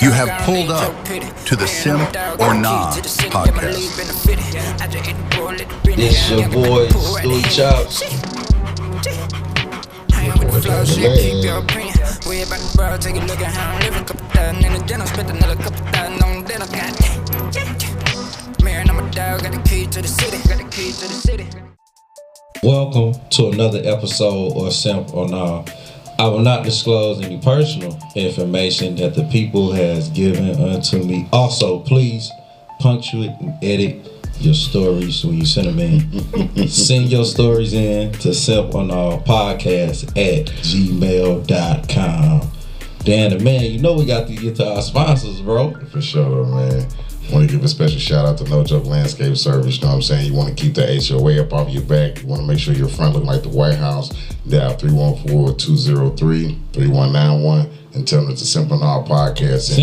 You have pulled up to the Simp or Nah podcast. It's your boy, Stu Chops. Welcome to another episode of Simp or Nah. I will not disclose any personal information that the people has given unto me. Also, please punctuate and edit your stories when you send them in. Send your stories in to simponallpodcast@gmail.com. Dan, man, you know we got to get to our sponsors, bro. For sure, man. Want to give a special shout out to No Joke Landscape Service. You know what I'm saying? You want to keep the HOA up off your back. You want to make sure your front look like the White House. Dial 314-203-3191 and tell them it's a Simp or Nah podcast.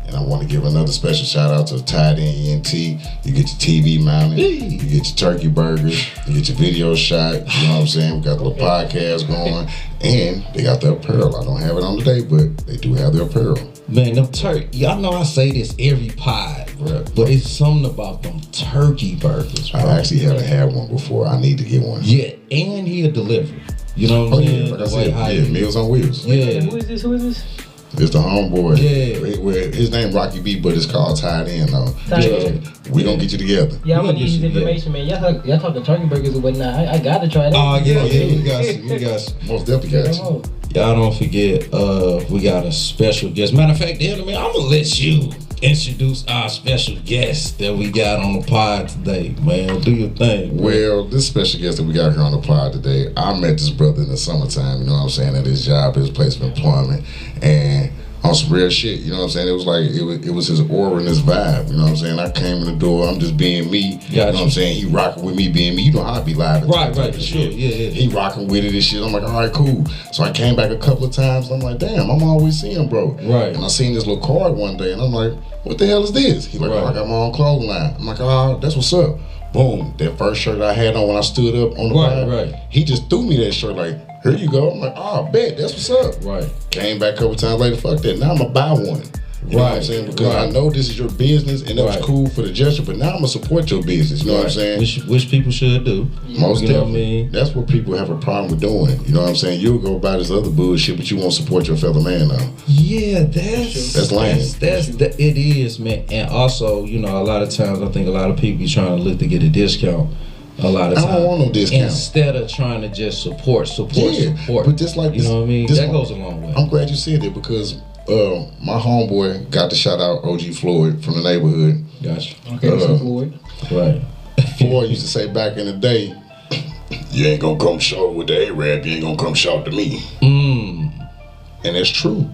And I want to give another special shout out to Tied In ENT. You get your TV mounted, you get your turkey burgers, you get your video shot. You know what I'm saying? We got the little podcast going, and they got the apparel. I don't have it on today, but they do have their apparel. Man, them y'all know I say this every pod, bro, but it's something about them turkey burgers, bro. I actually haven't had one before. I need to get one. Yeah, and he'll deliver. You know what I'm saying? Like I said, Meals on Wheels. Yeah. Who is this? It's the homeboy. Yeah. His name Rocky B, but it's called Tied In though. We gonna get you together. Yeah, I'm gonna need his information, man. Y'all talking turkey burgers or whatnot. I gotta try that. Oh yeah, we got some. Most definitely got you. Y'all don't forget, we got a special guest. Matter of fact, I'm gonna let you introduce our special guest that we got on the pod today, man. Do your thing. Man. Well, this special guest that we got here on the pod today, I met this brother in the summertime, you know what I'm saying, at his job, his place of employment, and on some real shit, you know what I'm saying? It was like, it was his aura and his vibe, you know what I'm saying? I came in the door, I'm just being me, you know what I'm saying? He rocking with me being me, you know how I be live. Right, for sure, yeah. He rocking with it and shit, I'm like, all right, cool. So I came back a couple of times, and I'm like, damn, I'm always seeing bro. Right. And I seen this little card one day, and I'm like, what the hell is this? He like, oh, I got my own clothing line. I'm like, oh, that's what's up. Boom, that first shirt I had on when I stood up on the line, he just threw me that shirt like, here you go. I'm like, oh, bet, that's what's up. Right. Came back a couple times later, fuck that. Now I'm going to buy one. You know what I'm saying? Because I know this is your business and that was cool for the gesture, but now I'm going to support your business. You know what I'm saying? Which people should do. Most definitely. Know what I mean? That's what people have a problem with doing. You know what I'm saying? You'll go buy this other bullshit, but you won't support your fellow man now. Yeah, that's lame. It is, man. And also, you know, a lot of times I think a lot of people be trying to look to get a discount. A lot of times. I don't want no discount. Instead of trying to just support. But just like you know what I mean? That goes a long way. I'm glad you said that because my homeboy got to shout out OG Floyd from the neighborhood. Gotcha. Okay, Floyd. Right. Floyd used to say back in the day, you ain't gonna come short with the A-Rap, you ain't gonna come short to me. And that's true.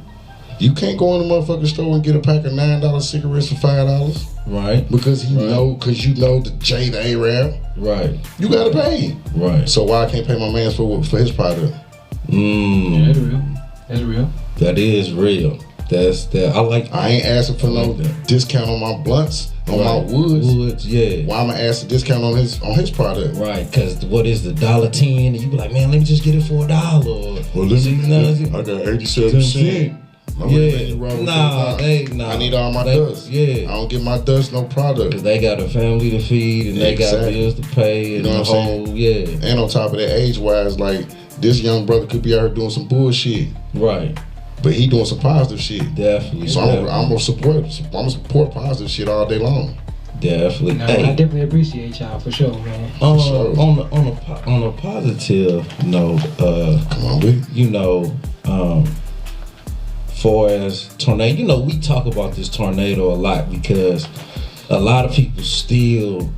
You can't go in the motherfucking store and get a pack of $9 cigarettes for $5. Right. Because you know the J, the A-Rap. Right. You gotta pay. Right. So why I can't pay my man for his product? Yeah, that's real. That is real. That's that. I ain't asking for no discount on my blunts, on my woods. Yeah. Why am I asking discount on his product? Right. Cause what is the $1.10? And you be like, man, let me just get it for $1. Well, listen, I got 87 cents. I need all my dust. Yeah. I don't get my dust, no product. Cause they got a family to feed and they got bills to pay and you know what I'm saying? And on top of that, age-wise, like this young brother could be out here doing some bullshit. Right. But he doing some positive shit. Definitely. So I'm gonna support positive shit all day long. Definitely. No, I definitely appreciate y'all for sure, man. On a positive note, come on, with you know, far as tornado, you know, we talk about this tornado a lot because a lot of people still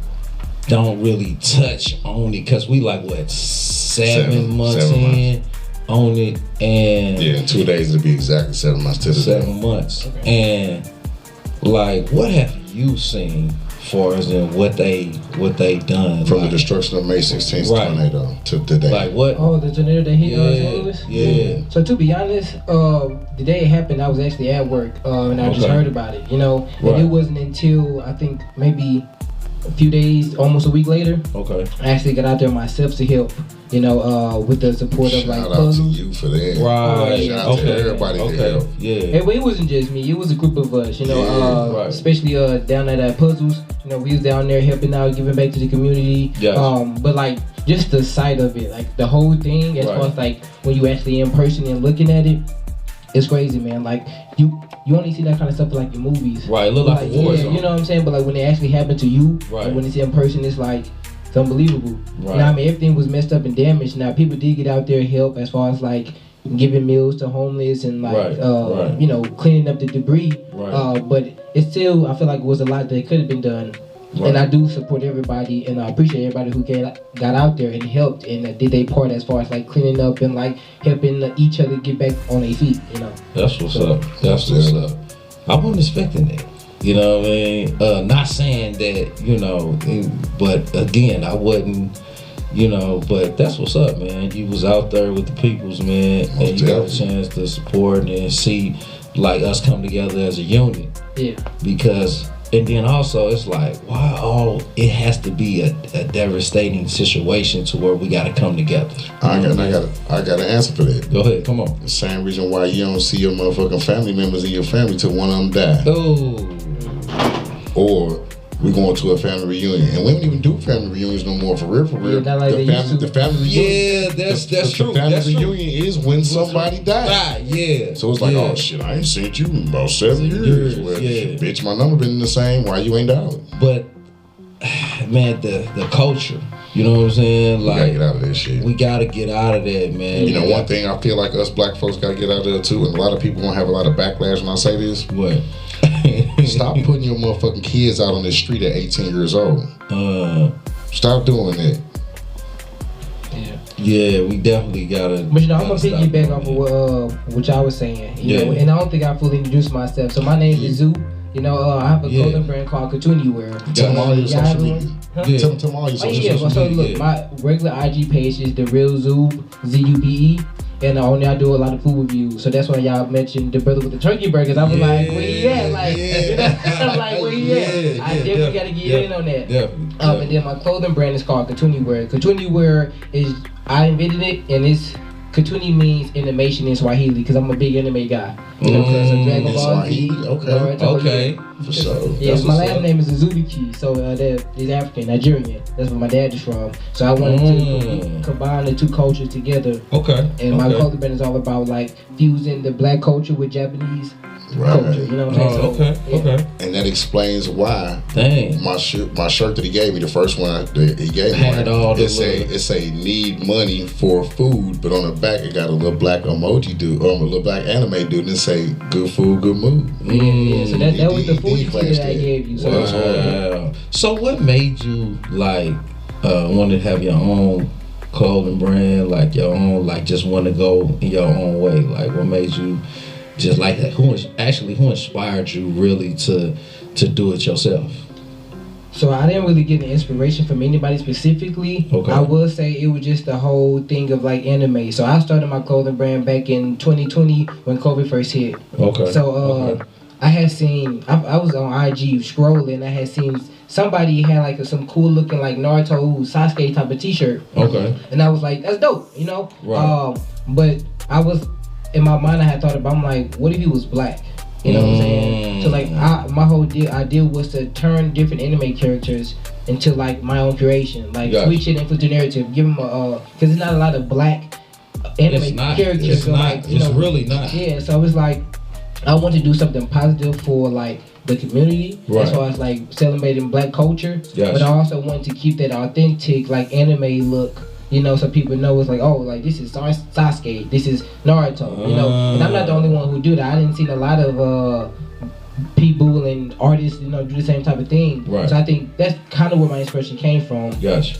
don't really touch on it because we like what 7 months in on it, and in 2 days it'll be exactly 7 months to the 7 months. Okay. And like, what have you seen far as in what they done from the destruction of May 16th tornado to today? Like what? Oh, the tornado that hit St. Louis? Yeah. So to be honest, the day it happened, I was actually at work, and I just heard about it, you know. And it wasn't until I think maybe a few days, almost a week later, Okay. I actually got out there myself to help. With the support of like Shout out to puzzles. you for that. Right. Shout out to everybody that helped. Yeah. It wasn't just me; it was a group of us. Right. Especially down at puzzles. We was down there helping out, giving back to the community. Yes. But like just the sight of it, like the whole thing, as Right. far as like when you actually in person and looking at it, it's crazy, man. Like you only see that kind of stuff in, like in movies. Right. It look like a war yeah, zone. you know what I'm saying? But like when it actually happened to you, Right. and when it's in person, it's like. It's unbelievable. Right. Now, I mean, everything was messed up and damaged. Now, people did get out there and help as far as like giving meals to homeless and like, Right. cleaning up the debris. Right. But it still, I feel like it was a lot that could have been done. Right. And I do support everybody, and I appreciate everybody who got out there and helped and did their part as far as like cleaning up and like helping each other get back on their feet. That's what's up. That's what's up. I wasn't expecting that. You know what I mean? Not saying that, but again, I wasn't, but that's what's up, man. You was out there with the peoples, man, and you got a chance to support and see like us come together as a unit. Yeah. Because, and then also it's like, wow, it has to be a devastating situation to where we got to come together. I got an answer for that. Go ahead, come on. The same reason why you don't see your motherfucking family members in your family till one of them die. Oh. Or we going to a family reunion, and we don't even do family reunions no more for real. Yeah, not like they used to. The family reunion. Yeah, that's true. The family That's true. reunion is when somebody died. Right, yeah. So it's like, oh shit, I ain't seen you in about 7 years. Well, yeah. Bitch, my number been the same. Why you ain't dialed? But man, the culture, you know what I'm saying? We Like, gotta get out of that shit. we gotta get out of that, man. You know, one thing I feel like us black folks gotta get out of there too, and a lot of people gonna have a lot of backlash when I say this. What? Stop putting your motherfucking kids out on the street at 18 years old. Stop doing that. Yeah, we definitely gotta. But I'm gonna stop piggyback doing off that. of what y'all was saying. You know, Yeah. and I don't think I fully introduced myself. So my name is Zoo. I have a Yeah. clothing brand called Continue Wear. Tell them all your Y'all social have media. one? Huh? Yeah. Tell them all your Oh social yeah, media. well, so look, yeah. my regular IG page is the Real Zube, ZUBE, and on there I do a lot of food reviews. So that's why y'all mentioned the brother with the turkey burgers. I was like, where he at? Like, I'm like, where he at? I definitely gotta get in on that. Definitely. And then my clothing brand is called Continue Wear. Continue Wear is, I invented it, and it's Katuni means animation in Swahili because I'm a big anime guy. So Dragon Ball Z. Swahili? Okay. Okay. For sure. Yeah, That's my what's last up. name is Azubiki, so that is African, Nigerian. That's where my dad is from. So I wanted to combine the two cultures together. Okay. And my clothing brand is all about like fusing the black culture with Japanese culture. You know what I'm saying? Oh, okay. Yeah. Okay. And that explains why Dang. my shirt that he gave me, the first one that he gave me, Had all the it say need money for food, but on the back it got a little black emoji dude, or a little black anime dude, and it say good food, good mood. Yeah, so that was the He food classed that I that. gave you. So Wow. So what made you like want to have your own clothing brand, like your own, like just want to go in your own way? Like what made you just like that? Who inspired you really to do it yourself? So I didn't really get the inspiration from anybody specifically. Okay. I will say it was just the whole thing of like anime. So I started my clothing brand back in 2020 when COVID first hit. Okay. So I had seen, I was on IG scrolling. I had seen somebody had like some cool looking like Naruto Sasuke type of T-shirt. Okay. And I was like, that's dope, you know. Right. But I was in my mind, I had thought about, I'm like, what if he was black? You know what I'm saying? So like, my whole idea was to turn different anime characters into like my own creation, like switch it and flip the narrative, give them because there's not a lot of black anime characters. It's so not. like, you It's know, really not. Yeah, so it was like, I want to do something positive for like the community as far as like celebrating black culture, but I also wanted to keep that authentic like anime look. You know, so people know it's like, oh, like this is Sasuke, this is Naruto, you know. And I'm not the only one who do that. I didn't see a lot of people and artists, you know, do the same type of thing. Right. So I think that's kind of where my inspiration came from. Gotcha.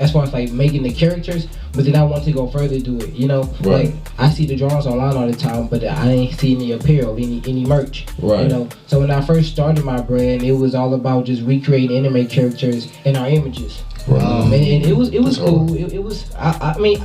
As far as like making the characters, but then I want to go further do it. You know, Right. like I see the drawings online all the time, but I ain't see any apparel, any merch. Right. You know, so when I first started my brand, it was all about just recreating anime characters in our images. And it was cool. It was. I mean,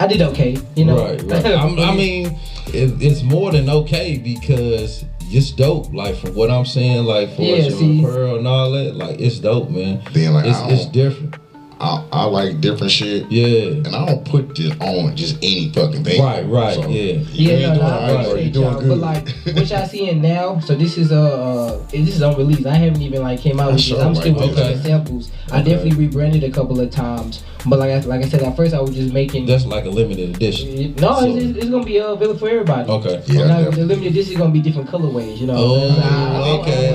I did okay. You know. Right. I mean, it's more than okay because it's dope. Like from what I'm saying, like for Pearl and all that, like it's dope, man. Then like it's different. I like different shit. Yeah. And I don't put this on just any fucking thing. Right, so, yeah. You're doing good. But like what y'all seeing now, so this is unreleased. I haven't even like came out with this. I'm still working on the samples. I definitely rebranded a couple of times. But like I said, at first I was just making. That's like a limited edition. No, it's gonna be available for everybody. Okay. Yeah. The limited edition is gonna be different colorways. You know. Okay.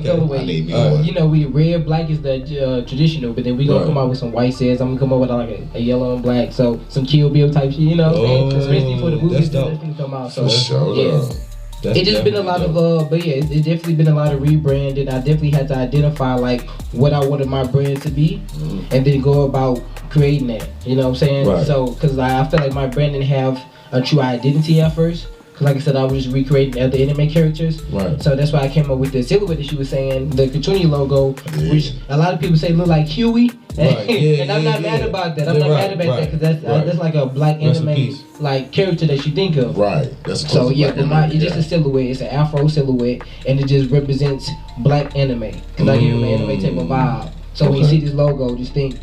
Colorways. I need me one. You know, we red, black is the traditional, but then we gonna come out with some white sets. I'm gonna come up with like a yellow and black, so some Kill Bill type shit. You know, especially for the movies that definitely come out. So It's just been a lot of but yeah, it's definitely been a lot of rebranding. I definitely had to identify like what I wanted my brand to be, and then go about creating that. You know what I'm saying? Right. So, because I feel like my brand didn't have a true identity at first. Cause like I said, I was just recreating other anime characters. Right. So that's why I came up with the silhouette that she was saying, the Cartoony logo, which a lot of people say look like Huey. Right. And I'm not mad about that. I'm not mad about that because that's like a black anime like character that you think of. Right. That's so yeah, it's just a silhouette. It's an Afro silhouette, and it just represents black anime. Cause I give it an anime type of vibe. So when you see this logo, just think,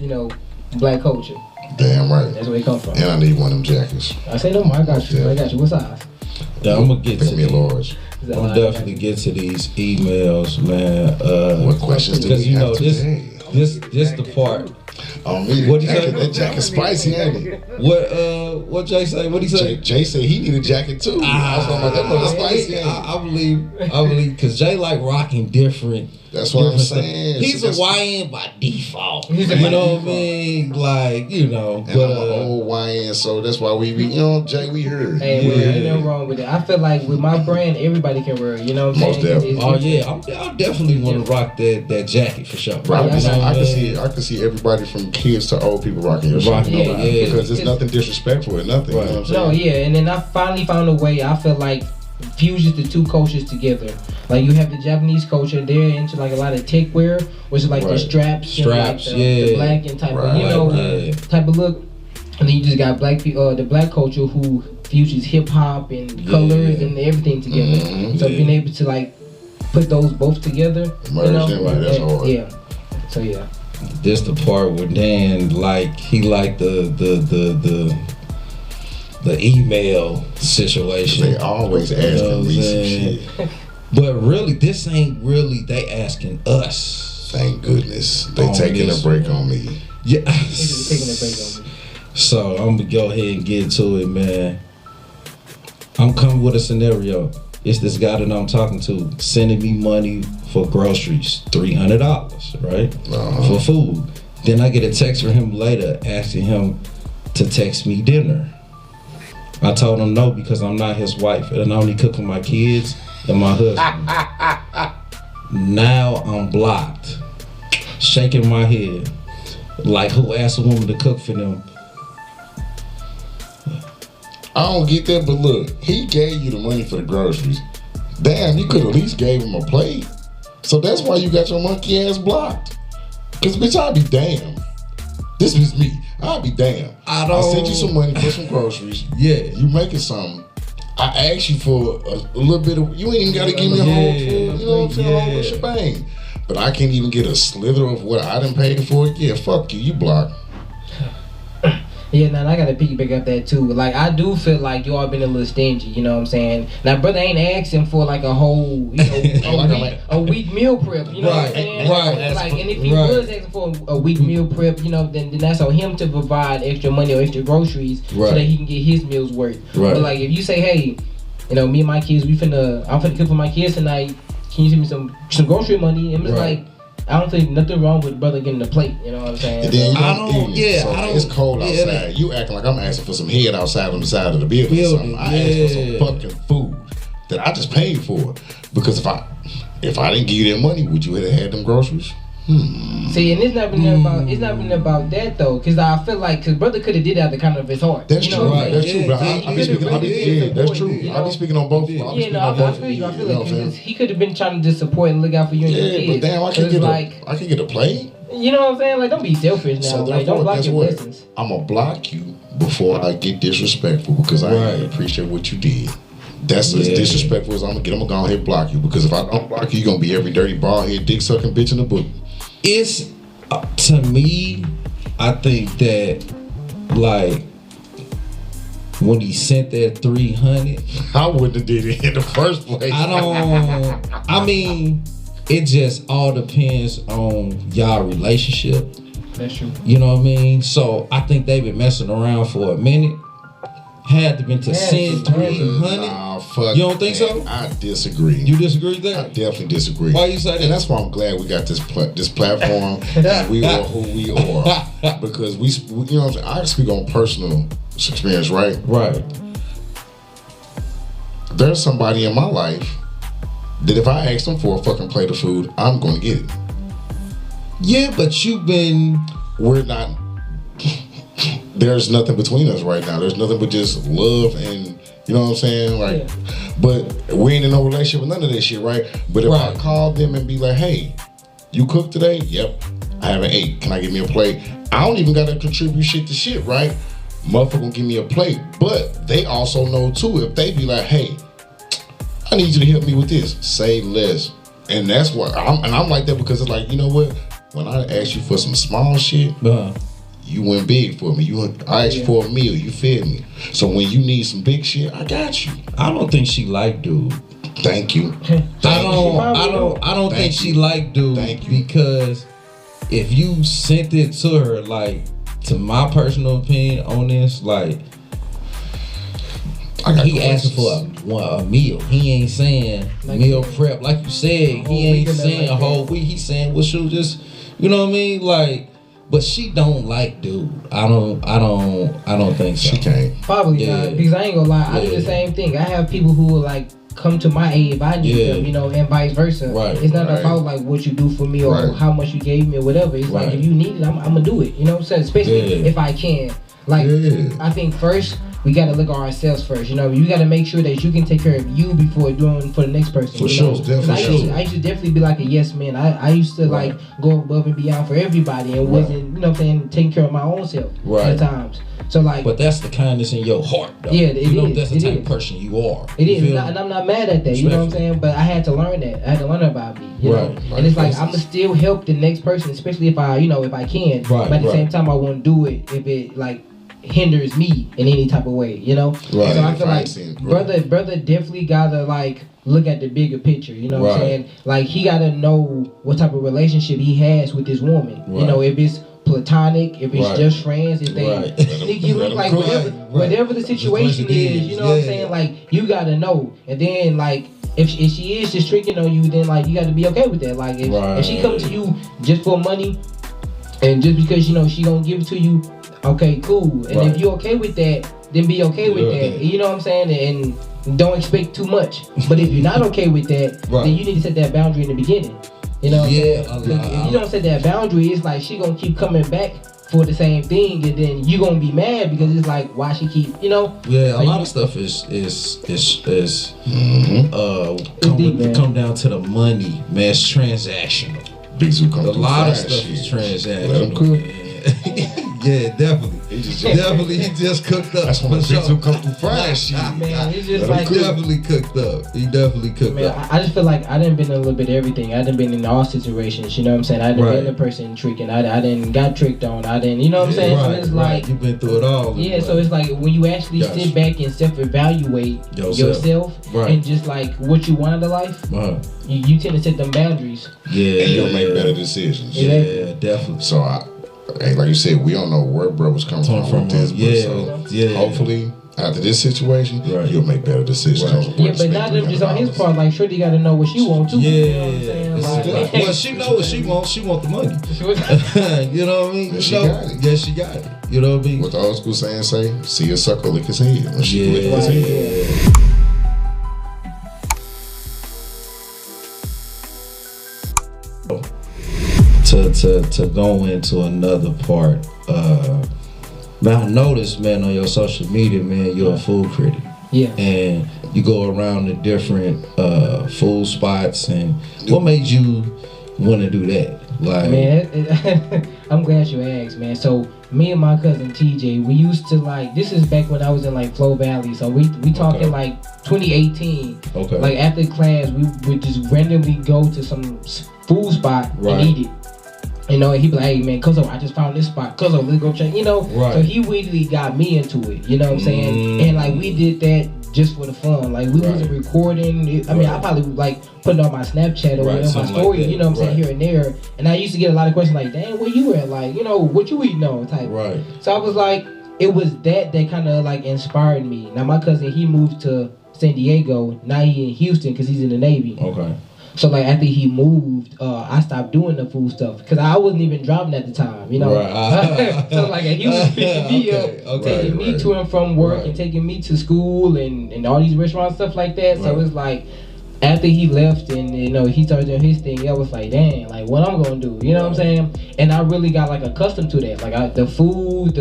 black culture. Damn right. That's where it comes from. And I need one of them jackets. I say no more. I got you. I got you. What size? Yeah, I'm gonna get to me a large. I'm definitely get to these emails, man. What questions do we have today? This the part. Oh, me. What you say? That jacket spicy, ain't it? What Jay say? What he say? Jay said he need a jacket too. I was like, that mother spicy, ain't it? I believe, because Jay like rocking different. That's what I'm saying. He's a YN by default. You know what I mean? Like, And I'm an old YN, so that's why we be, Jay, we heard. Hey, well, ain't nothing wrong with it. I feel like with my brand, everybody can wear it. You know what I'm saying? Oh yeah, I definitely want to rock that jacket for sure. Right. I can see everybody from kids to old people rocking your shit. Because it's nothing disrespectful or nothing. Right. You know what I'm saying? No, yeah, and then I finally found a way. I feel like fuses the two cultures together. Like you have the Japanese culture, they're into like a lot of tech wear, which is like the straps and like the black and type of type of look. And then you just got the black culture who fuses hip hop and colors and everything together. So being able to like put those both together, that's hard. Yeah. So yeah. This the part where Dan he liked the email situation. They always asking me some shit. But really, this ain't really they asking us. Thank goodness. They taking a break on me. Yeah. Taking a break on me. So I'm gonna go ahead and get to it, man. I'm coming with a scenario. It's this guy that I'm talking to sending me money for groceries, $300, right? For food. Then I get a text from him later asking him to text me dinner. I told him no because I'm not his wife and I only cook for my kids and my husband. Now I'm blocked, shaking my head like who asked a woman to cook for them. I don't get that, but look, he gave you the money for the groceries. Damn, you could at least gave him a plate. So that's why you got your monkey ass blocked. Cause bitch, I'd be damn. This is me. I'd be damn. I sent you some money for some groceries. Yeah. You making something. I asked you for a little bit of, you ain't even gotta give me a whole food, you know what I'm saying, a whole shebang. But I can't even get a slither of what I done paid for it. Yeah, fuck you, you blocked. Yeah, now I gotta piggyback up that too. Like I do feel like you all been a little stingy, you know what I'm saying? Now brother ain't asking for like a whole, a week meal prep, you know what I'm saying? Right. Like, and if he was asking for a week meal prep, then that's on him to provide extra money or extra groceries so that he can get his meals worth. Right. But like if you say, hey, me and my kids, I'm finna cook for my kids tonight. Can you send me some grocery money? And it's like, I don't think nothing wrong with brother getting a plate, you know what I'm saying? And then it's cold outside. You acting like I'm asking for some head outside on the side of the building or something. I asked for some fucking food that I just paid for. Because if I didn't give you that money, would you have had them groceries? See, and it's not been about that though, because I feel like brother could have did it out the kind of his heart. That's true. That's true. But I be speaking. That's true. I be speaking on both. I feel you. I feel like he could have been trying to just support and look out for you and your kids. But damn, I can get a plate. You know what I'm saying? Like, don't be selfish now. So like, don't block your blessings. I'm gonna block you before I get disrespectful because I appreciate what you did. That's as disrespectful as I'm gonna go ahead and block you. Because if I don't block you, you're gonna be every dirty bald head, dick sucking bitch in the book. It's to me, I think that like when he sent that 300, I wouldn't have did it in the first place. I mean, it just all depends on y'all relationship. That's true. You know what I mean? So I think they've been messing around for a minute. Had to been to send 300. Nah, fuck. You don't think so? I disagree. You disagree with that? I definitely disagree. Why you say that? And that's why I'm glad we got this platform. And we are who we are because we you know what I'm saying. I speak on personal experience, right? Right. There's somebody in my life that if I ask them for a fucking plate of food, I'm going to get it. Yeah, but we're not. There's nothing between us right now. There's nothing but just love and, you know what I'm saying? Like, but we ain't in no relationship with none of that shit, right? But if I call them and be like, hey, you cooked today? Yep. I haven't ate. Can I get me a plate? I don't even gotta contribute shit to shit, right? Motherfucker gonna give me a plate. But they also know too, if they be like, hey, I need you to help me with this, say less. And that's what I'm like that because it's like, you know what? When I ask you for some small shit, you went big for me. I asked you for a meal. You fed me. So when you need some big shit, I got you. I don't think she like dude. Thank you. I don't think she like dude because if you sent it to her, like, to my personal opinion on this, like, he asking for a meal. He ain't saying like meal prep. Like you said, he ain't saying a whole week. He's saying, well, she'll just, you know what I mean? Like, but she don't like dude. I don't think so. She can't. Probably not, because I ain't gonna lie. I do the same thing. I have people who will like come to my aid if I need them, you know, and vice versa. Right. It's not about like what you do for me or how much you gave me or whatever. It's like if you need it, I'm gonna do it. You know what I'm saying? Especially if I can. Like I think first we gotta look at ourselves first. You know, you gotta make sure that you can take care of you before doing for the next person. For sure, definitely. I used to definitely be like a yes man. I used to like go above and beyond for everybody and wasn't, you know what I'm saying, taking care of my own self at times. So like, but that's the kindness in your heart, though. Yeah, that's the type of person you are. It is, and I'm not mad at that. You know what I'm saying? But I had to learn that. I had to learn about me. You know? And it's like I'ma still help the next person, especially if I, if I can. But at the same time, I won't do it if it like hinders me in any type of way. You know. So I feel like brother definitely gotta like look at the bigger picture. You know what I'm saying? Like he gotta know what type of relationship he has with this woman. You know, if it's platonic, if it's just friends, if they sneak you look like whatever the situation is, you know what I'm saying? Like you gotta know, and then like if she is just tricking on you, then like you gotta be okay with that. Like if she comes to you just for money, and just because she gonna give it to you, okay, cool. And if you're okay with that, then be okay with that. You know what I'm saying? And don't expect too much. But if you're not okay with that, then you need to set that boundary in the beginning. You know, if you don't set that boundary, it's like she gonna keep coming back for the same thing, and then you gonna be mad because it's like why she keep, Yeah, a lot of stuff is come down to the money, man. It's transactional. A lot of stuff is transactional. Yeah, definitely. He just cooked up. That's when the bitch who come through fried shit. Man, he's just like definitely cooked up. He definitely cooked up. I just feel like I done been in a little bit of everything. I done been in all situations. You know what I'm saying? I done been the person tricking. I done got tricked on. I done, you know what I'm saying? So it's like you've been through it all. Yeah, so it's like when you actually sit back and self-evaluate yourself and just like what you want out of life, you tend to set them boundaries. Yeah, and you'll make better decisions. Yeah, definitely. So like you said, we don't know where bro was coming from with this, so hopefully after this situation, you'll make better decisions. But not just on his part. Like, Shorty got to know what she wants too. Yeah, you know what I'm saying? Like, well, she know what she wants. She want the money. You know what I mean? And she got it. Yeah, she got it. You know what I mean? What the old school saying say? See a sucker lick his head. When she lick his head. To go into another part, man, I noticed, man, on your social media, man, you're a food critic. Yeah. And you go around the different food spots, and what made you want to do that? Like, man, I'm glad you asked, man. So me and my cousin TJ, we used to like, this is back when I was in like Flow Valley, so we talking like 2018. Okay. Like after class, we would just randomly go to some food spot and eat it. You know, and he'd be like, hey man, Cuzzo, I just found this spot. Cuzzo, let's go check, you know. Right. So he really got me into it, you know what I'm saying? And like we did that just for the fun. Like we wasn't recording it. I mean, I probably like put it on my Snapchat or whatever, my story, like you know what I'm saying, here and there. And I used to get a lot of questions like, damn, where you at? Like, you know, what you eating on type. Right. So I was like, it was that kind of like inspired me. Now my cousin, he moved to San Diego. Now he in Houston because he's in the Navy. Okay. So like after he moved, I stopped doing the food stuff because I wasn't even driving at the time, you know. Right. So like he was picking me up, taking me to and from work and taking me to school and all these restaurants stuff like that. So it's like after he left and you know he started doing his thing, I was like, dang, like what I'm gonna do, you know what I'm saying? And I really got like accustomed to that, like the food,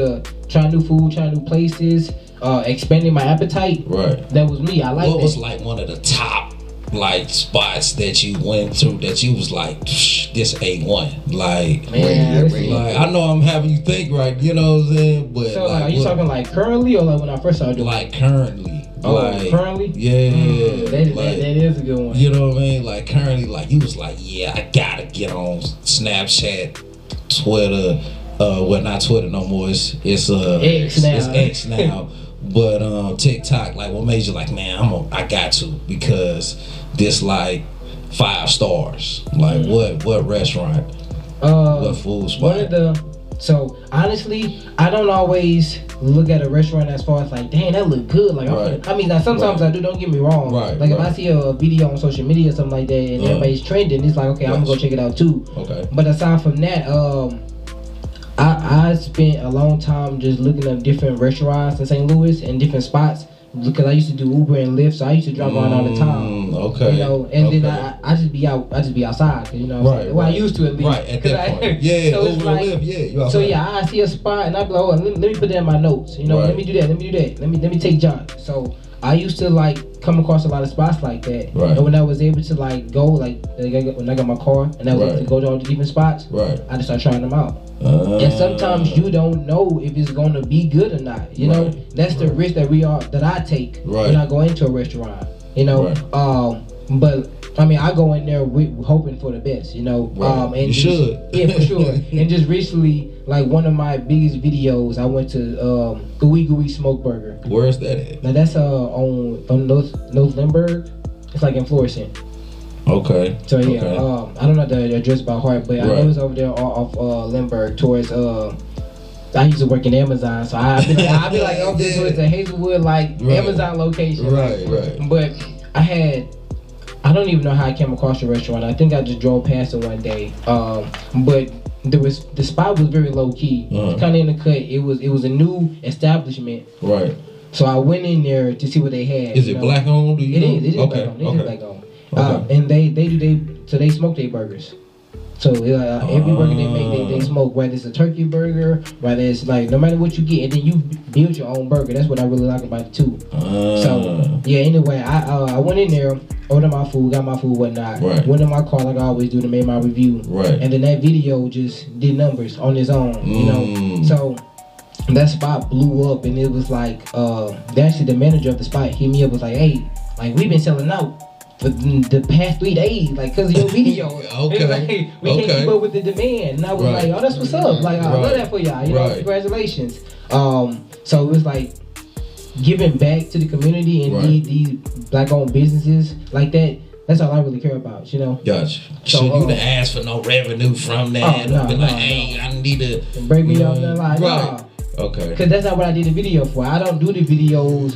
trying new food, trying new places, expanding my appetite. Right. That was me. I like that. What was like one of the top like spots that you went to that you was like, this A1, like, like I know I'm having you think, right, you know what I'm saying, but so like, are you talking like currently or like when I first started doing like currently? Oh, like, currently? Yeah, that is a good one. You know what I mean? Like currently, like you was like, yeah, I gotta get on Snapchat, Twitter, well not Twitter no more. It's X now. It's X now. But TikTok, like, what made you like, man, I got to, because this like 5 stars. Like what restaurant? What food spot? So honestly, I don't always look at a restaurant as far as like, dang, that look good. Like I mean, now sometimes I do. Don't get me wrong. Like if I see a video on social media or something like that, and everybody's trending, it's like, okay, I'm gonna go check it out too. Okay. But aside from that, I spent a long time just looking up different restaurants in St. Louis and different spots because I used to do Uber and Lyft, so I used to drive around all the time. Okay. You know, and then I just be outside, you know. Well, I used to at least. Right, at that point. Yeah, so Uber and Lyft, you outside. So yeah, I see a spot and I be like, oh, let me put that in my notes. You know, let me do that. Let me take John. So I used to like come across a lot of spots like that. Right. And when I was able to like go, like when I got my car and I was able to go to all the different spots, I just started trying them out. And sometimes you don't know if it's gonna be good or not. You know, that's the risk that I take when I go into a restaurant. You know, but I mean, I go in there hoping for the best. You know, and you should. Yeah, for sure. And just recently, like one of my biggest videos, I went to Gooey Gooey Smoke Burger. Where's that at? Now that's on North Lindbergh. It's like in Florissant. Okay. So yeah, I don't know the address by heart, but I know it's over there off Lindbergh towards I used to work in Amazon, so I'd be like up there towards the Hazelwood Amazon location. Right. But I don't even know how I came across the restaurant. I think I just drove past it one day. But the spot was very low key. Kind of in the cut. It was a new establishment. Right. So I went in there to see what they had. Is it black owned? It is black owned. It is black owned. And they smoke their burgers. So every burger they make, they smoke, whether it's a turkey burger, whether it's like no matter what you get, and then you build your own burger. That's what I really like about it too. So yeah, anyway, I went in there, ordered my food, got my food, whatnot. Went in my car like I always do to make my review. And then that video just did numbers on its own, you know. So that spot blew up, and it was like actually the manager of the spot hit me up, was like, hey, like we've been selling out for the past 3 days, like, cause of your video. Okay. Like, we can't keep up with the demand. And I was like, oh, that's what's up. Like, I love that for y'all. You know, congratulations. So it was like giving back to the community and these black-owned businesses like that. That's all I really care about, you know. Gotcha. So you didn't ask for no revenue from that. Hey, I need to break me off that line. Nah. Okay. Cause that's not what I did the video for. I don't do the videos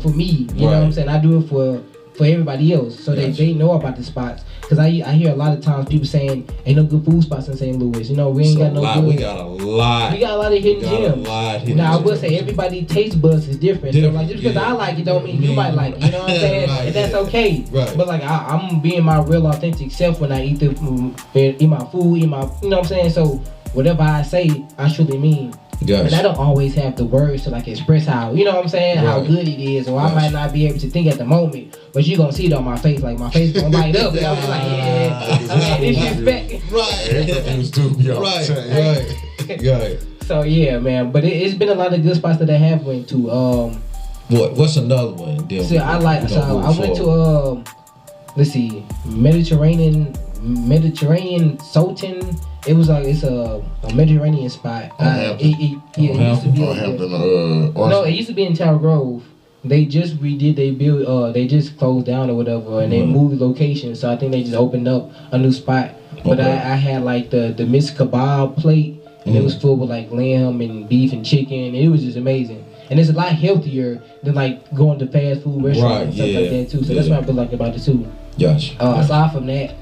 for me. You know what I'm saying? I do it for everybody else, so they know about the spots. Cause I hear a lot of times people saying ain't no good food spots in St. Louis. You know, we ain't got no good. We got a lot. We got a lot of hidden gems. Now I will say everybody's taste buds is different. So like just because I like it don't mean you might like it. You know what I'm saying? And that's okay. But like I'm being my real authentic self when I eat my food, you know what I'm saying? So whatever I say, I truly mean. Gotcha. And I don't always have the words to like express how, you know what I'm saying, how good it is, or I might not be able to think at the moment, but you gonna see it on my face, like my face gonna light up, and I'll be like, yeah, this is respect. Right. So yeah, man. But it's been a lot of good spots that I have went to. What's another one? See, I like. So I went to let's see, Mediterranean Sultan. It was like it's a Mediterranean spot. It used to be. No, it used to be in Tower Grove. They just redid. They just closed down or whatever, and they moved location. So I think they just opened up a new spot. But I had like the Miss Kebab plate, and it was full with like lamb and beef and chicken. It was just amazing. And it's a lot healthier than like going to fast food restaurants and stuff like that too. So that's what I feel like about it too. Gotcha. Aside from that,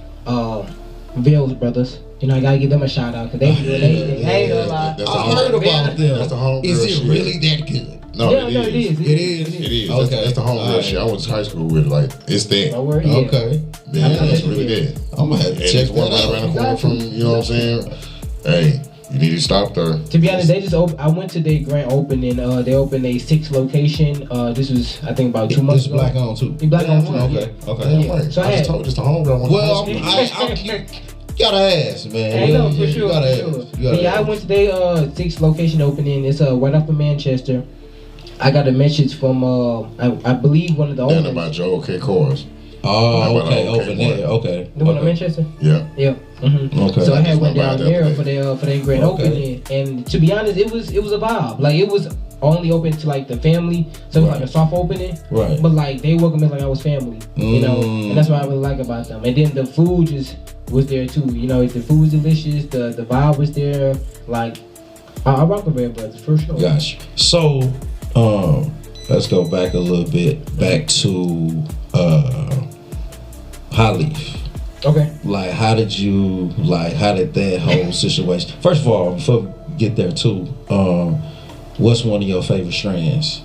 Vales Brothers. You know, I gotta give them a shout out because they do anything. I ain't gonna lie. I heard about them. That's the homegirl. Is it shit. really that good? No, yeah, it is. It is. Okay. That's the homegirl shit. I went to high school with like it's that. No worries. Okay. Yeah, it's really that. I'm gonna have to check one that out. around the corner from, you know what I'm saying? Hey, you need to stop there. To be honest, they just I went to their grand opening. They opened a 6th location. This was I think about 2 months ago. This black on too. Black on too. Okay. Yeah. So I just told you it's the homegirl. Well, you gotta ask, man. I know for sure. I went to their 6th location opening. It's right off of Manchester. I got a message from I believe one of the owners. Down about Joe K. Cores. Oh, okay, over there. Okay. The one in Manchester? Yeah. Yeah. Mm-hmm. Okay. So I had went down there for their grand opening, and to be honest, it was a vibe. Like it was only open to like the family, so it was like a soft opening. Right. But like they welcomed me like I was family, you know, and that's what I really like about them. And then the food just was there too. You know, the food was delicious. The vibe was there. Like I rock with Red Brothers for sure. Gosh. So, let's go back a little bit. Back to High Leaf. Okay. Like, how did that whole situation? First of all, before we get there too, what's one of your favorite strands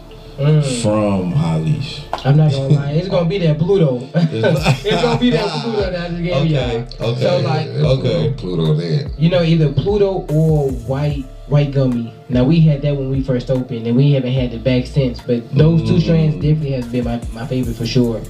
from High Leaf? I'm not gonna lie, it's gonna be that Pluto. It's gonna be that Pluto that I just gave y'all. Okay. So like, Pluto there. You know, either Pluto or white gummy. Now we had that when we first opened, and we haven't had it back since. But those two strands definitely has been my favorite for sure.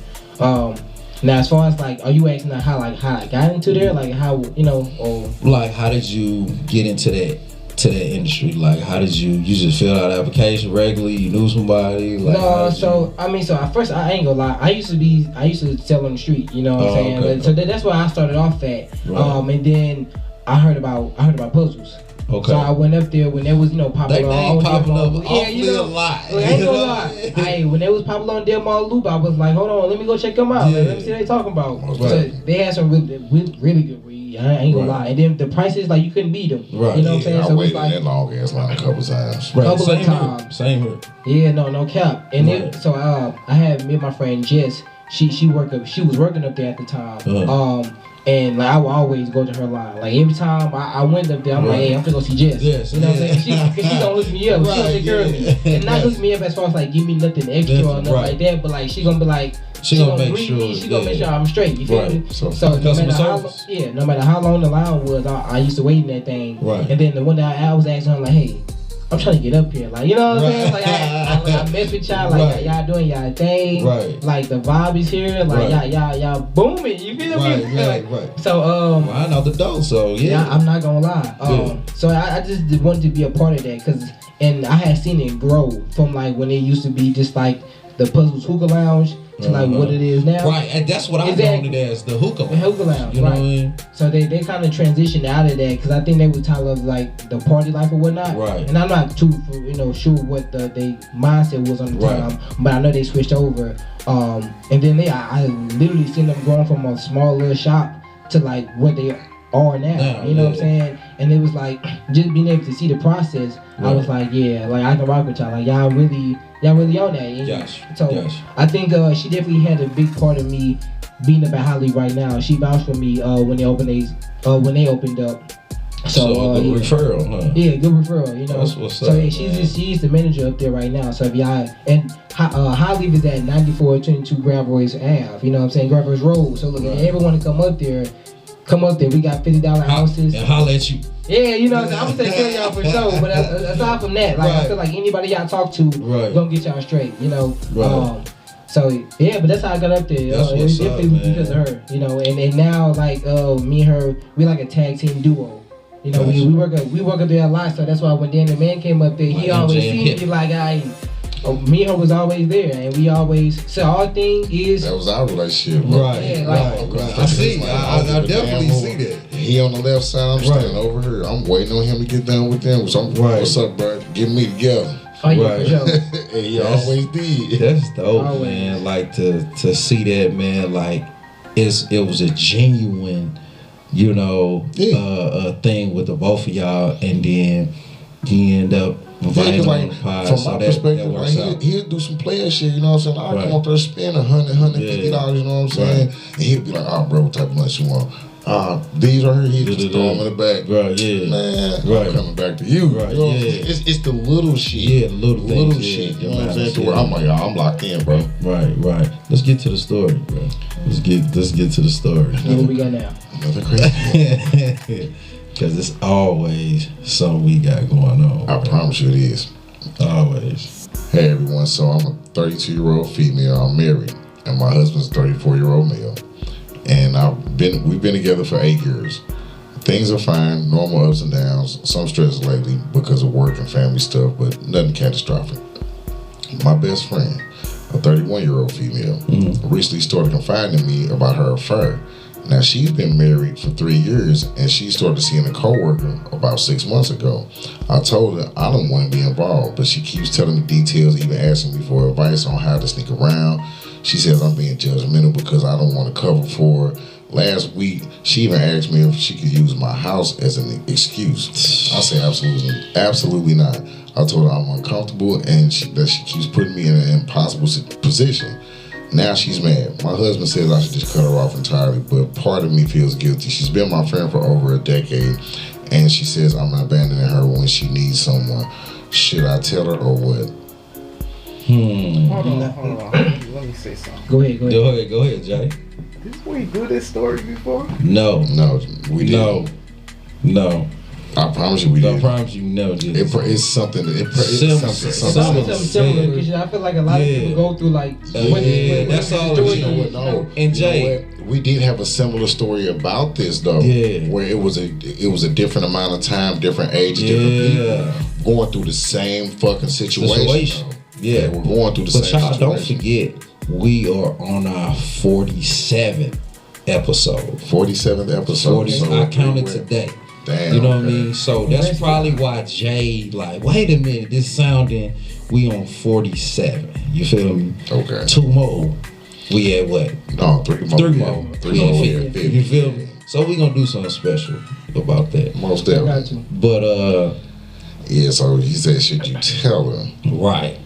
Now as far as like, are you asking how I got into there? Like how, you know, or like how did you get into that industry? Like how did you just fill out an application regularly? You knew somebody? Like, no, so at first I ain't gonna lie. I used to sell on the street. You know what I'm saying? Okay. So that's where I started off at. Right. And then I heard about puzzles. Okay. So I went up there when it was, you know, popular. They ain't popular Yeah, you know. a lot. Like, I ain't gonna lie. Hey, when it was popular on Del Mar Loop, I was like, hold on, let me go check them out. Yeah. Let me see what they talking about. Right. So they had some really good weed. I ain't gonna lie. And then the prices, like, you couldn't beat them. Right. You know what I'm saying? I So waited like, that long ass line a couple times. Right. Couple of times. Same here. Yeah, no cap. And Right. then, so I had me and my friend Jess. She was working up there at the time. And like I would always go to her line. Like every time I went up there, I'm like, hey, I'm gonna go see Jess. Yes, you know what I'm saying? She gonna hook me up. She gonna take care of me, and not hook me up as far as like give me nothing extra or nothing like that. But like she gonna be like, she gonna make greet sure. me. She gonna make sure I'm straight. You feel me? So no matter how long the line was, I used to wait in that thing. Right. And then the one day I was asking her like, hey, I'm trying to get up here, like, you know what I'm saying? Like I mess with y'all, like y'all doing y'all thing, right? Like the vibe is here, like y'all booming. You feel me? Right. So well, I know the dough, so yeah. I'm not gonna lie. So I just wanted to be a part of that, and I had seen it grow from like when it used to be just like the Puzzles Hookah Lounge to like what it is now. Right, and that's what I known it as, the hookah lounge. The hookah lounge, you know what I mean? So they kind of transitioned out of that because I think they were tired of like the party life or whatnot. Right. And I'm not too sure what the mindset was on the time, but I know they switched over. And then I literally seen them growing from a small little shop to like what they are now. You know what I'm saying? And it was like just being able to see the process. I was like, yeah, like I can rock with y'all. Like y'all really on that. Yes. So I think she definitely had a big part of me being up at Holly right now. She vouched for me when they opened up. So good referral, huh? Yeah, good referral. You know. That's what's so up, she's the manager up there right now. So if y'all and Holly is at 9422 Gravois Ave. You know what I'm saying? Gravois Road. So look, if you ever want to come up there. We got $50 houses. And holler at you. Yeah, you know what I'm saying? I'm gonna take care of y'all for sure. But aside from that, like I feel like anybody y'all talk to gonna get y'all straight, you know. So yeah, but that's how I got up there. It was definitely because of her, you know. And now like me and her, we like a tag team duo. You know, we work up there a lot, so that's why when Dan the Man came up there, he always see me like me and her was always there, and we always so our thing is that was our relationship, right? Yeah, right. I see. I definitely see that. He on the left side, I'm standing over here. I'm waiting on him to get down with them. So what's up, bro? Get me together. Oh yeah, for sure. And he always did. That's dope, man. Like to see that, man. Like it was a genuine, you know, thing with the both of y'all, and then he end up inviting on the pod. From my perspective, like, he'll do some player shit, you know what I'm saying? I'll come up there and spend $100, $150, you know what I'm saying? And he'll be like, oh, bro, what type of lunch you want? These right here, he'll just throw them in the back. Right, yeah. Man, I'm coming back to you. Right, you know yeah. It's the little shit. Yeah, little shit. You know what I'm saying? To where I'm like, I'm locked in, bro. Right. Let's get to the story, bro. Let's get to the story. What we got now? Another crazy because it's always something we got going on. I promise you it is. Always. Hey everyone, so I'm a 32-year-old female. I'm married, and my husband's a 34-year-old male. And we've been together for 8 years. Things are fine, normal ups and downs, some stress lately because of work and family stuff, but nothing catastrophic. My best friend, a 31-year-old female, recently started confiding in me about her affair. Now, she's been married for 3 years, and she started seeing a coworker about 6 months ago. I told her I don't want to be involved, but she keeps telling me details, even asking me for advice on how to sneak around. She says I'm being judgmental because I don't want to cover for her. Last week, she even asked me if she could use my house as an excuse. I said absolutely not. I told her I'm uncomfortable and that she keeps putting me in an impossible position. Now she's mad. My husband says I should just cut her off entirely, but part of me feels guilty. She's been my friend for over a decade, and she says I'm abandoning her when she needs someone. Should I tell her or what? Hold on. Let me say something. Go ahead, Jay. Did we do this story before? No, we didn't. No. I promise you we did. I promise you never did. It's something. Something similar because I feel like a lot of people go through like that's all. No. And Jay, we did have a similar story about this though. Yeah. Where it was a different amount of time, different age, different people going through the same fucking situation. Yeah, we're going through the same situation. But y'all don't forget, we are on our 47th episode. 47th episode. I counted today. Damn. You know what I mean? So that's probably why Jay like, wait a minute, this sounding, we on 47. You feel me? Okay. 2 more. We at what? No, 3 more. 3 more. We at 50. You feel me? So we gonna do something special about that. Most definitely. But yeah, so he said, should you tell her? Right.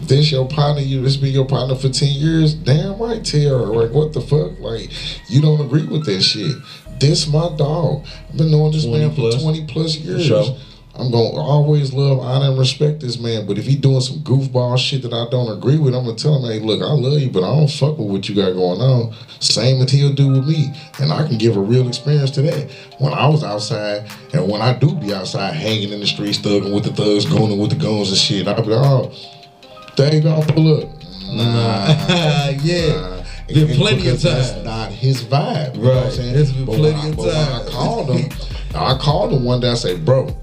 This your partner, this been your partner for 10 years? Damn right, tell her. Like, what the fuck? Like, you don't agree with that shit. This my dog. I've been knowing this man for 20 plus years. Sure. I'm gonna always love, honor, and respect this man. But if he doing some goofball shit that I don't agree with, I'm gonna tell him, hey, look, I love you, but I don't fuck with what you got going on. Same as he'll do with me. And I can give a real experience to that. When I was outside, and when I do be outside hanging in the streets, thugging with the thugs, going with the guns and shit, I'll be like, oh, Dave, I'll pull up. Yeah. Been plenty of times. That's not his vibe. You know what I'm saying? It's been plenty of times. When I called him one day, I said, bro,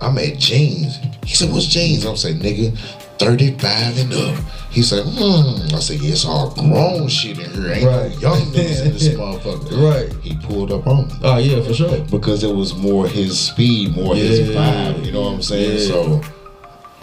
I'm at Jeans. He said, what's Jeans? I'm saying, nigga, 35 and up. He said, I said, yeah, it's all grown shit in here. Ain't no young niggas in this motherfucker. Right. He pulled up on me. Oh, yeah, for sure. Because it was more his speed, more his vibe. You know what I'm saying? Yeah. So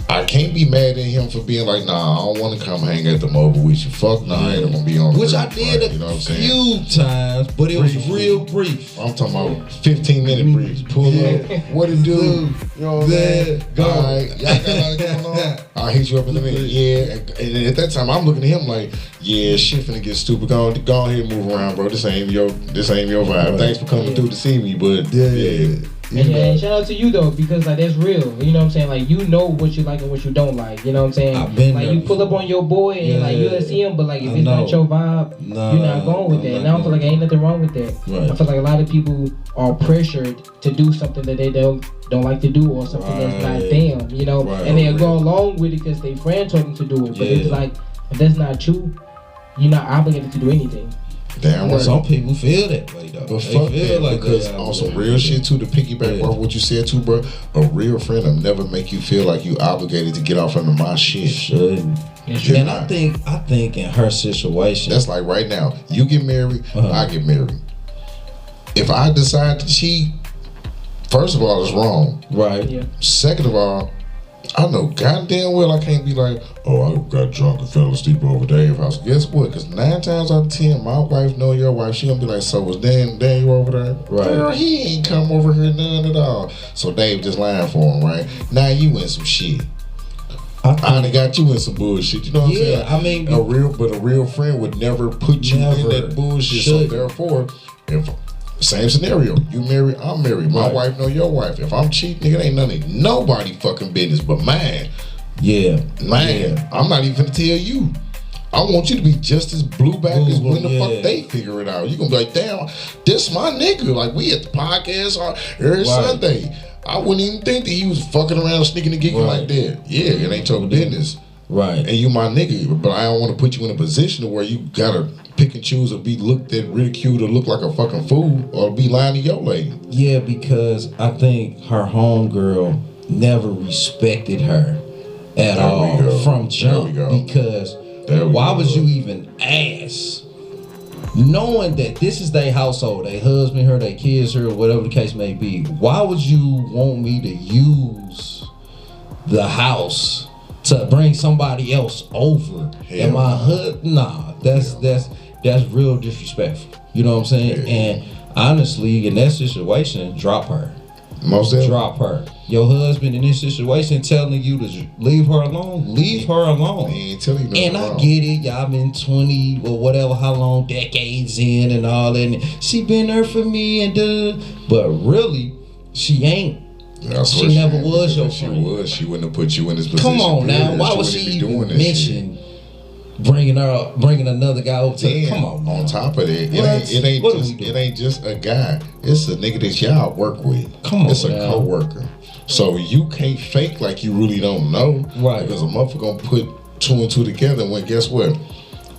I can't be mad at him for being like, nah, I don't want to come hang at the mobile with you. Fuck nah, I ain't gonna be on. Which I did a few times, but it was real brief. I'm talking about 15-minute brief. Pull up, what it do? You know what I'm saying? Go. All right, y'all got nothing going on? I'll hit you up in a minute. Yeah, and at that time, I'm looking at him like, yeah, shit finna get stupid. Go ahead and move around, bro. This ain't your vibe. Right. Thanks for coming through to see me, but yeah. And shout out to you though, because like that's real. You know what I'm saying? Like you know what you like and what you don't like. You know what I'm saying? I've been like you pull up on your boy and like you'll see him, but like if it's not your vibe, you're not going with that. And I don't feel like ain't nothing wrong with that. Right. I feel like a lot of people are pressured to do something that they don't like to do or something that's not them. You know, and they'll go along with it because their friend told them to do it. But it's like if that's not true, you're not obligated to do anything. Damn right. Some people feel that way though. But fuck that, like because on some real shit too, to piggyback off what you said too, bro. A real friend will never make you feel like you obligated to get off under my shit. Shouldn't. And I think in her situation, that's like right now. You get married, I get married. If I decide to cheat, first of all, it's wrong. Right. Yeah. Second of all, I know goddamn well I can't be like, oh, I got drunk and fell asleep over Dave's house. Guess what? Because 9 times out of 10, my wife know your wife. She gonna be like, so was Dave over there? Right. Girl, he ain't come over here none at all. So Dave just lying for him, right? Now you in some shit. I done got you in some bullshit. You know what I'm saying? I mean, a real friend would never put you in that bullshit. So therefore, if same scenario, you married, I'm married. My wife know your wife. If I'm cheating, nigga, it ain't nobody fucking business but mine. Yeah, man. I'm not even gonna tell you. I want you to be just as blue back as when the fuck they figure it out. You gonna be like, damn, this my nigga. Like we at the podcast every Sunday. I wouldn't even think that he was fucking around, sneaking and giggling like that. Yeah, it ain't your business. Right. And you my nigga, but I don't want to put you in a position where you gotta pick and choose or be looked at, ridiculed, or look like a fucking fool, or be lying to your lady. Yeah, because I think her homegirl never respected her at all from jump. Because why would you even ask? Knowing that this is their household, their husband, her, their kids, her, whatever the case may be, why would you want me to use the house to bring somebody else over? And my husband, nah, that's real disrespectful. You know what I'm saying? And honestly, in that situation, drop her. Drop her. Your husband in this situation telling you to leave her alone, leave her alone. He ain't telling you nothing and I get it, y'all been 20 or whatever, how long, decades in and all that. And she been there for me and but really, she ain't. She never was your friend. She wouldn't have put you in this position. Come on now, why would she even mention bringing another guy over to come on. On top of that, it ain't just a guy. It's a nigga that y'all work with. It's a co-worker. So you can't fake like you really don't know. Right. Because a motherfucker gonna put 2 and 2 together when guess what?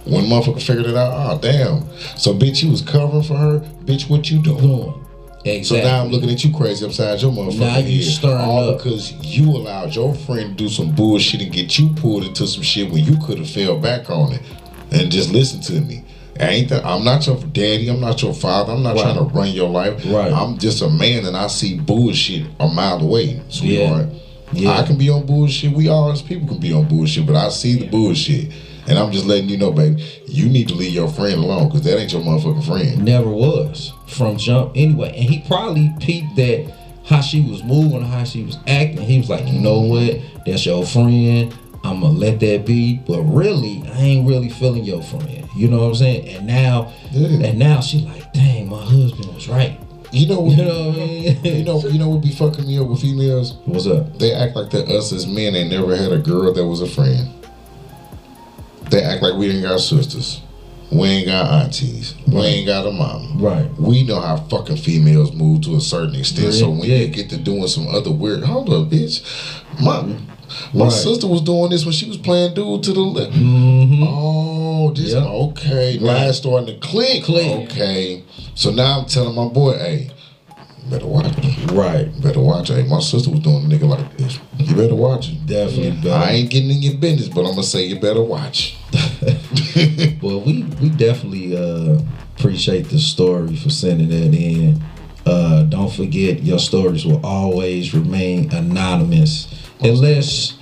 When motherfucker figured it out, oh damn. So bitch, you was covering for her, bitch, what you doing? Exactly. So now I'm looking at you crazy upside your motherfucking now you head. stirring all up. Because you allowed your friend to do some bullshit and get you pulled into some shit when you could have fell back on it. And just listen to me. I'm not your daddy. I'm not your father. I'm not trying to run your life. Right. I'm just a man and I see bullshit a mile away, sweetheart. Yeah. I can be on bullshit. We all as people can be on bullshit, but I see the bullshit. And I'm just letting you know, baby, you need to leave your friend alone because that ain't your motherfucking friend. Never was from jump anyway. And he probably peeped that how she was moving, how she was acting. He was like, you know what? That's your friend. I'm gonna let that be. But really, I ain't really feeling your friend. You know what I'm saying? And now she like, dang, my husband was right. You know what I mean? you know what be fucking me up with females? What's up? They act like that us as men ain't never had a girl that was a friend. They act like we ain't got sisters. We ain't got aunties. We ain't got a mama. Right. We know how fucking females move to a certain extent. So when you get to doing some other weird, hold up, bitch. My sister was doing this when she was playing dude to the left. Mm-hmm. Oh, this okay. Now it's starting to click. Okay. So now I'm telling my boy, hey, better watch it. Right. Better watch it. Hey, my sister was doing a nigga like this. You better watch it. Definitely better. I ain't getting in your business, but I'm gonna say you better watch. Well, we definitely appreciate the story for sending that in. Don't forget, your stories will always remain anonymous unless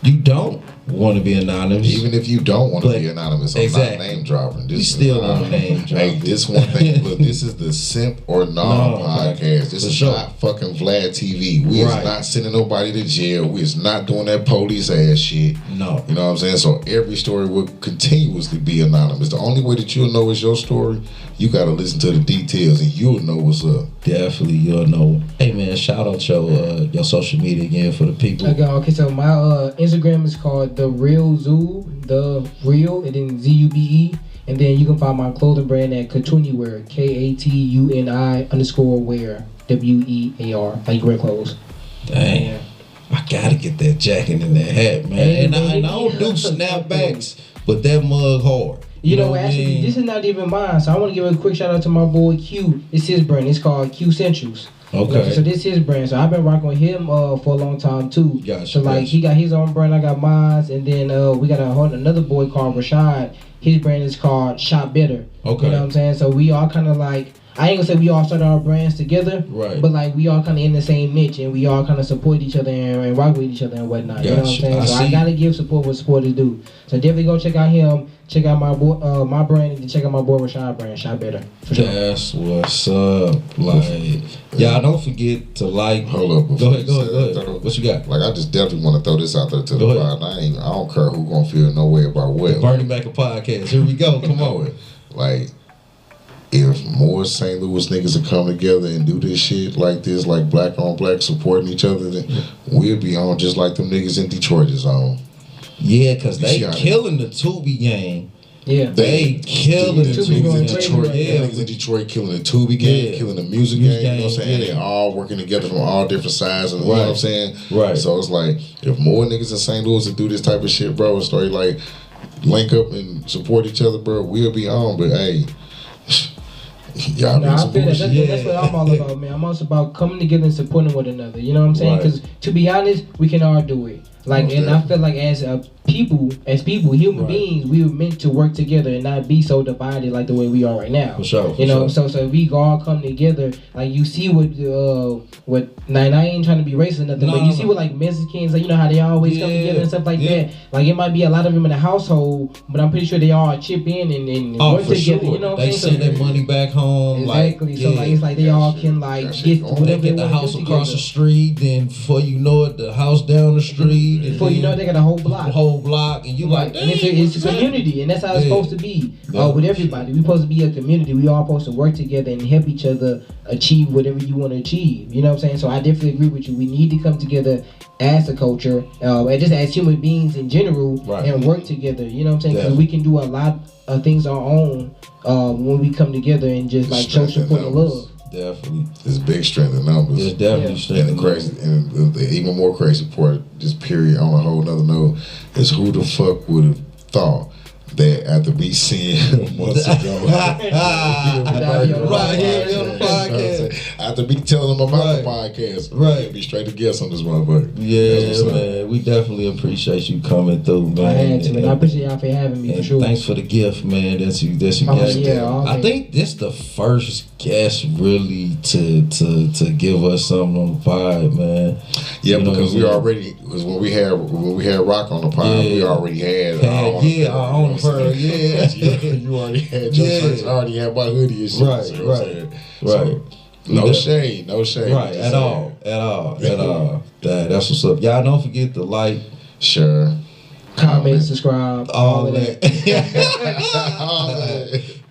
you don't want to be anonymous. Even if you don't want to be anonymous, I'm not name dropping. We still want to name drop. Hey, this one thing. Look, this is the Simp or Nah podcast. This is not fucking Vlad TV. We is not sending nobody to jail. We is not doing that police ass shit. No. You know what I'm saying? So every story will continuously be anonymous. The only way that you'll know is your story. You gotta listen to the details and you'll know what's up. Definitely, you'll know. Hey man, shout out your social media again for the people. Okay, so my Instagram is called The Real Zoo, The Real, and then ZUBE. And then you can find my clothing brand at Katuniwear, KATUNI_wear, WEAR, like wear clothes. Dang. Yeah. I gotta get that jacket and that hat, man. And I don't do snapbacks, but that mug hard. You know, actually, this is not even mine. So I want to give a quick shout out to my boy Q. It's his brand. It's called Q Centrals. Okay. So this is his brand. So I've been rocking with him for a long time too. Gotcha. So like he got his own brand, I got mine, and then we got another boy called Rashad. His brand is called Shop Better. Okay. You know what I'm saying? So we all kind of like, I ain't gonna say we all started our brands together, right? But like we all kind of in the same niche, and we all kind of support each other and rock with each other and whatnot. Gotcha. You know what I'm saying? So I gotta give support what supporters do. So definitely go check out him, check out my boy, my brand, and check out my boy Rashad brand, Shop Better. For sure. That's what's up. Like, y'all don't forget to like. Hold up. Go ahead. What you got? Like, I just definitely want to throw this out there to the crowd. I don't care who gonna feel no way about what. Bernie Mac a podcast. Here we go. Come on. Like, if more St. Louis niggas would come together and do this shit like this, like black on black supporting each other, then we'll be on just like them niggas in Detroit is on. Yeah, because they killing the Tubi game. Yeah, they killing the Tubi game. Niggas in Detroit killing the Tubi game, killing the music game. You know what I'm saying? They all working together from all different sides. And you know what I'm saying? Right. So it's like, if more niggas in St. Louis would do this type of shit, bro, and start like link up and support each other, bro, we'll be on. But hey. I feel that's what I'm all about, man. I'm also about coming together and supporting one another. You know what I'm saying? Because to be honest, we can all do it. Like, and I feel like as people, human beings, we were meant to work together and not be so divided like the way we are right now. For sure. You know, so we all come together. Like you see what I ain't trying to be racist or nothing, but you see what like Mexicans, like, you know how they always come together and stuff like that. Like it might be a lot of them in the household, but I'm pretty sure they all chip in and work together. Sure. You know what I'm saying? They send their money back home. Exactly. Like, so like it's like they all can like get whatever they get the house across the street. Then before you know it, the house down the street. Before you know it, they got a whole block, and you like, and it's a community, and that's how it's supposed to be. With everybody, we supposed to be a community. We all supposed to work together and help each other achieve whatever you want to achieve. You know what I'm saying? So I definitely agree with you. We need to come together as a culture, and just as human beings in general, and work together. You know what I'm saying? Because we can do a lot of things on our own when we come together and just like show support and love. Definitely, there's big strength in numbers. There's definitely strength. And the crazy, and the even more crazy part, just period on a whole nother note, is who the fuck would have thought that after me seeing him months ago, right here on the podcast, after me telling him about the podcast, he'll be straight to guess on this motherfucker. Yeah, man, we definitely appreciate you coming through, man. I had to, man. I appreciate y'all for having me, for sure. Thanks for the gift, man. That's you got. I think this the first guest really to give us something on the pod, man. Yeah, because when we had Rock on the pod, we already had our own bird. Yeah, you already had your shirts. I already had my hoodie and shit. Right. So, no shade. Right, at all. That's what's up. Y'all don't forget to like, share, comment, subscribe, all of that.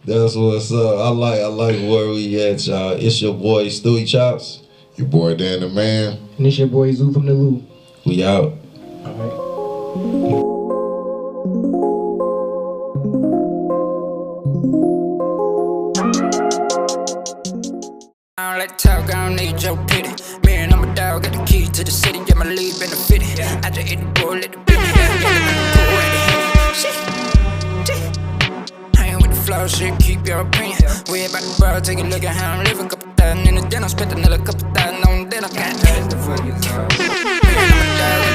That's what's up. I like where we at, y'all. It's your boy Stewie Chops. Your boy Dan the Man. And it's your boy Zoo from the Loop. We out. Alright. I don't like to talk, I don't need your pity. Man, I'm a dog, got the key to the city. Get my lead benefited. I just hit the ball, let the baby I ain't with the flow, shit, keep your opinion. We about the bro, take a look at how I'm living. Couple thousand in the den, I spent another couple thousand on dinner. Man, I'm a dog.